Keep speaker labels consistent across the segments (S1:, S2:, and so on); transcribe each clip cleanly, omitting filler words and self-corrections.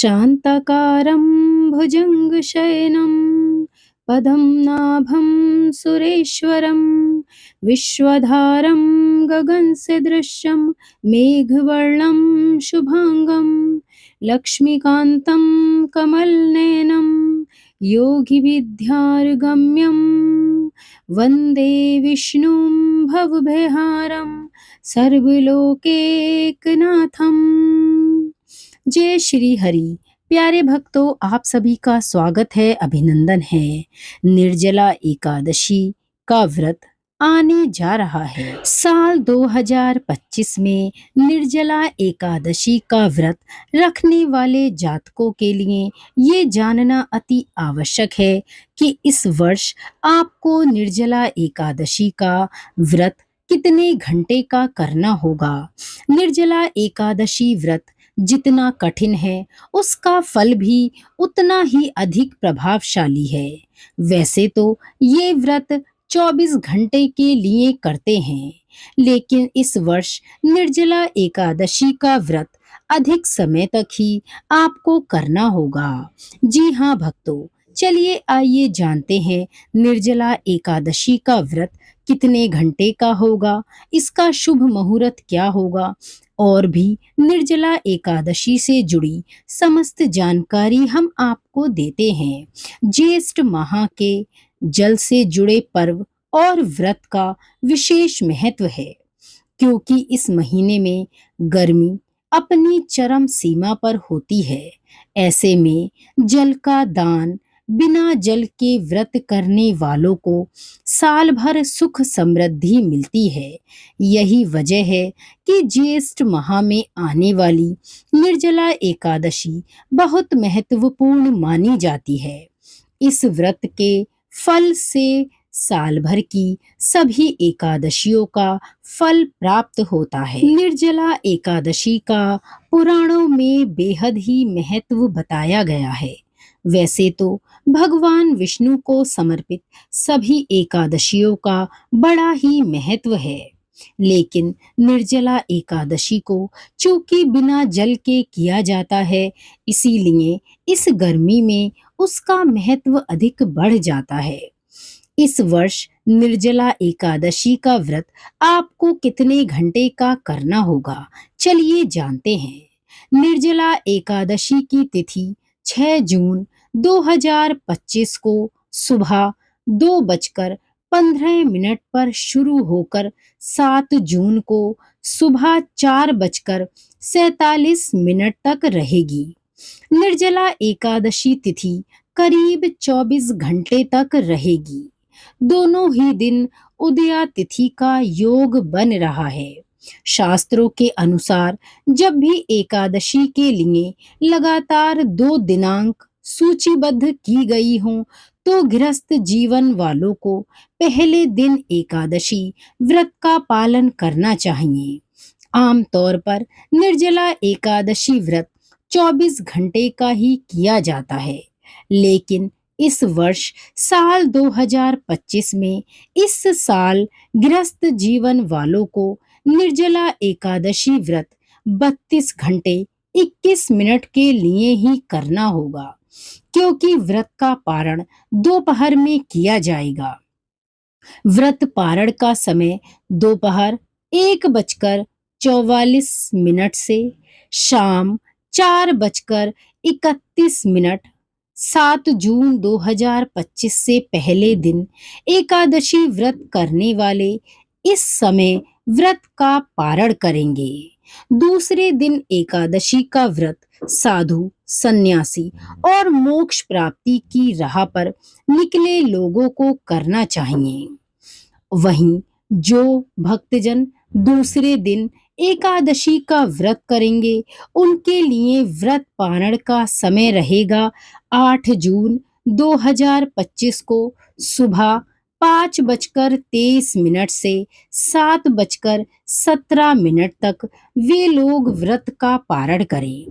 S1: शान्ताकारं भुजङ्गशयनं पदं नाभं सुरेश्वरं विश्वधारं गगनसदृशं मेघवर्णं शुभांगं लक्ष्मीकान्तं कमलनयनं योगिविद्यार्गम्यं वन्दे विष्णुं भवभयहारं सर्वलोकैकनाथम्। जय श्री हरि। प्यारे भक्तों, आप सभी का स्वागत है, अभिनंदन है। निर्जला एकादशी का व्रत आने जा रहा है। साल 2025 में निर्जला एकादशी का व्रत रखने वाले जातकों के लिए ये जानना अति आवश्यक है कि इस वर्ष आपको निर्जला एकादशी का व्रत कितने घंटे का करना होगा। निर्जला एकादशी व्रत जितना कठिन है, उसका फल भी उतना ही अधिक प्रभावशाली है। वैसे तो ये व्रत 24 घंटे के लिए करते हैं, लेकिन इस वर्ष निर्जला एकादशी का व्रत अधिक समय तक ही आपको करना होगा। जी हाँ भक्तों, चलिए आइए जानते हैं निर्जला एकादशी का व्रत कितने घंटे का होगा, इसका शुभ मुहूर्त क्या होगा और भी निर्जला एकादशी से जुड़ी समस्त जानकारी हम आपको देते हैं। ज्येष्ठ माह के जल से जुड़े पर्व और व्रत का विशेष महत्व है, क्योंकि इस महीने में गर्मी अपनी चरम सीमा पर होती है। ऐसे में जल का दान, बिना जल के व्रत करने वालों को साल भर सुख समृद्धि मिलती है। यही वजह है कि ज्येष्ठ माह में आने वाली निर्जला एकादशी बहुत महत्वपूर्ण मानी जाती है। इस व्रत के फल से साल भर की सभी एकादशियों का फल प्राप्त होता है। निर्जला एकादशी का पुराणों में बेहद ही महत्व बताया गया है। वैसे तो भगवान विष्णु को समर्पित सभी एकादशियों का बड़ा ही महत्व है, लेकिन निर्जला एकादशी को चूंकि बिना जल के किया जाता है, इसीलिए इस गर्मी में उसका महत्व अधिक बढ़ जाता है। इस वर्ष निर्जला एकादशी का व्रत आपको कितने घंटे का करना होगा, चलिए जानते हैं। निर्जला एकादशी की तिथि 6 जून 2025 को सुबह 2:15 पर शुरू होकर 7 जून को सुबह 4:47 तक रहेगी। निर्जला एकादशी तिथि करीब 24 घंटे तक रहेगी। दोनों ही दिन उदया तिथि का योग बन रहा है। शास्त्रों के अनुसार जब भी एकादशी के लिए लगातार 2 दिनांक सूचीबद्ध की गई हों, तो गृहस्थ जीवन वालों को पहले दिन एकादशी व्रत का पालन करना चाहिए। आमतौर पर निर्जला एकादशी व्रत 24 घंटे का ही किया जाता है, लेकिन इस वर्ष साल 2025 में इस साल गृहस्थ जीवन वालों को निर्जला एकादशी व्रत 32 घंटे 21 मिनट के लिए ही करना होगा, क्योंकि व्रत का पारण दोपहर में किया जाएगा। व्रत पारण का समय दोपहर 1:44 से शाम 4:31। 7 जून 2025 से पहले दिन एकादशी व्रत करने वाले इस समय व्रत का पारण करेंगे। दूसरे दिन एकादशी का व्रत साधु, सन्यासी और मोक्ष प्राप्ति की राह पर निकले लोगों को करना चाहिए। वहीं जो भक्तजन दूसरे दिन एकादशी का व्रत करेंगे, उनके लिए व्रत पारण का समय रहेगा 8 जून 2025 को सुबह 5:23 से 7:17 तक वे लोग व्रत का पारण करें।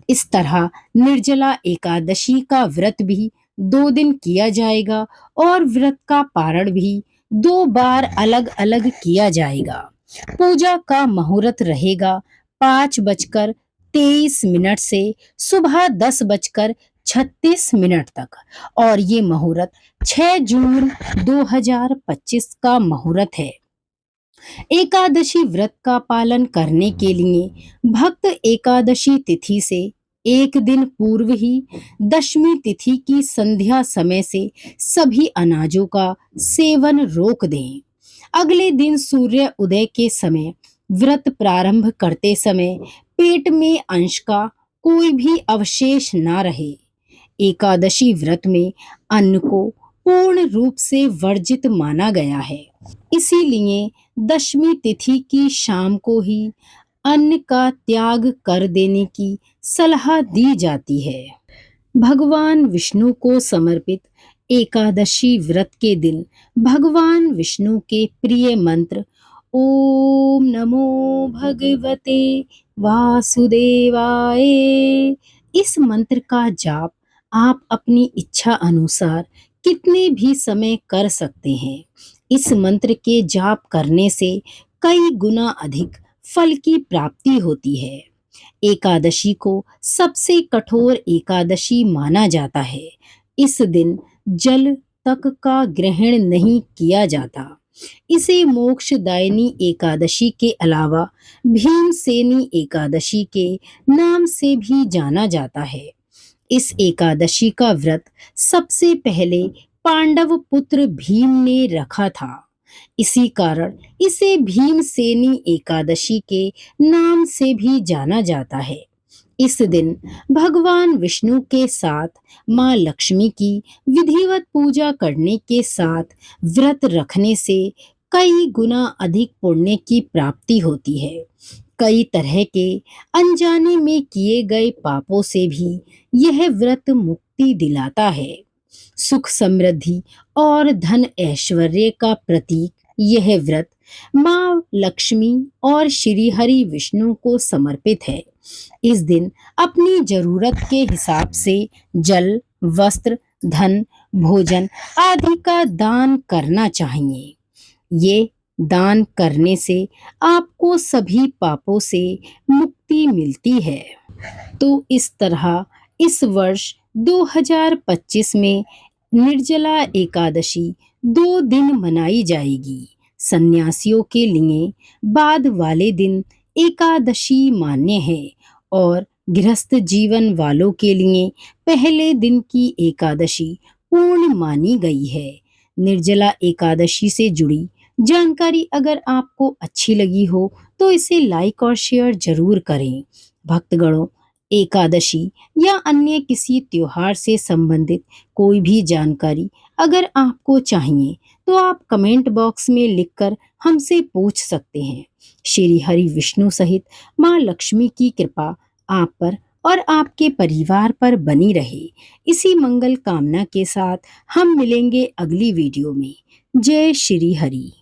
S1: इस तरह निर्जला एकादशी का व्रत भी 2 दिन किया जाएगा और व्रत का पारण भी 2 बार अलग अलग किया जाएगा। पूजा का मुहूर्त रहेगा 5:23 23 मिनट से सुबह 10:36 तक और ये मुहूर्त 6 जून 2025 का मुहूर्त है। एकादशी व्रत का पालन करने के लिए भक्त एकादशी तिथि से एक दिन पूर्व ही दशमी तिथि की संध्या समय से सभी अनाजों का सेवन रोक दें। अगले दिन सूर्य उदय के समय व्रत प्रारंभ करते समय पेट में अंश का कोई भी अवशेष ना रहे। एकादशी व्रत में अन्न को पूर्ण रूप से वर्जित माना गया है। इसीलिए दशमी तिथि की शाम को ही अन्न का त्याग कर देने की सलाह दी जाती है। भगवान विष्णु को समर्पित एकादशी व्रत के दिन भगवान विष्णु के प्रिय मंत्र ओम नमो भगवते वासुदेवाय, इस मंत्र का जाप आप अपनी इच्छा अनुसार कितने भी समय कर सकते हैं। इस मंत्र के जाप करने से कई गुना अधिक फल की प्राप्ति होती है। एकादशी को सबसे कठोर एकादशी माना जाता है। इस दिन जल तक का ग्रहण नहीं किया जाता। इसे मोक्षदायिनी एकादशी के अलावा भीमसेनी एकादशी के नाम से भी जाना जाता है। इस एकादशी का व्रत सबसे पहले पांडव पुत्र भीम ने रखा था। इसी कारण इसे भीमसेनी एकादशी के नाम से भी जाना जाता है। इस दिन भगवान विष्णु के साथ माँ लक्ष्मी की विधिवत पूजा करने के साथ व्रत रखने से कई गुना अधिक पुण्य की प्राप्ति होती है। कई तरह के अनजाने में किए गए पापों से भी यह व्रत मुक्ति दिलाता है। सुख समृद्धि और धन ऐश्वर्य का प्रतीक यह व्रत माँ लक्ष्मी और श्री हरि विष्णु को समर्पित है। इस दिन अपनी जरूरत के हिसाब से जल, वस्त्र, धन, भोजन आदि का दान करना चाहिए। ये दान करने से आपको सभी पापों से मुक्ति मिलती है। तो इस तरह इस वर्ष 2025 में निर्जला एकादशी 2 दिन मनाई जाएगी। सन्यासियों के लिए बाद वाले दिन एकादशी मान्य है और गृहस्थ जीवन वालों के लिए पहले दिन की एकादशी पूर्ण मानी गई है। निर्जला एकादशी से जुड़ी जानकारी अगर आपको अच्छी लगी हो तो इसे लाइक और शेयर जरूर करें। भक्तगणों, एकादशी या अन्य किसी त्योहार से संबंधित कोई भी जानकारी अगर आपको चाहिए तो आप कमेंट बॉक्स में लिखकर हमसे पूछ सकते हैं। श्री हरि विष्णु सहित माँ लक्ष्मी की कृपा आप पर और आपके परिवार पर बनी रहे। इसी मंगल कामना के साथ हम मिलेंगे अगली वीडियो में। जय श्री हरि।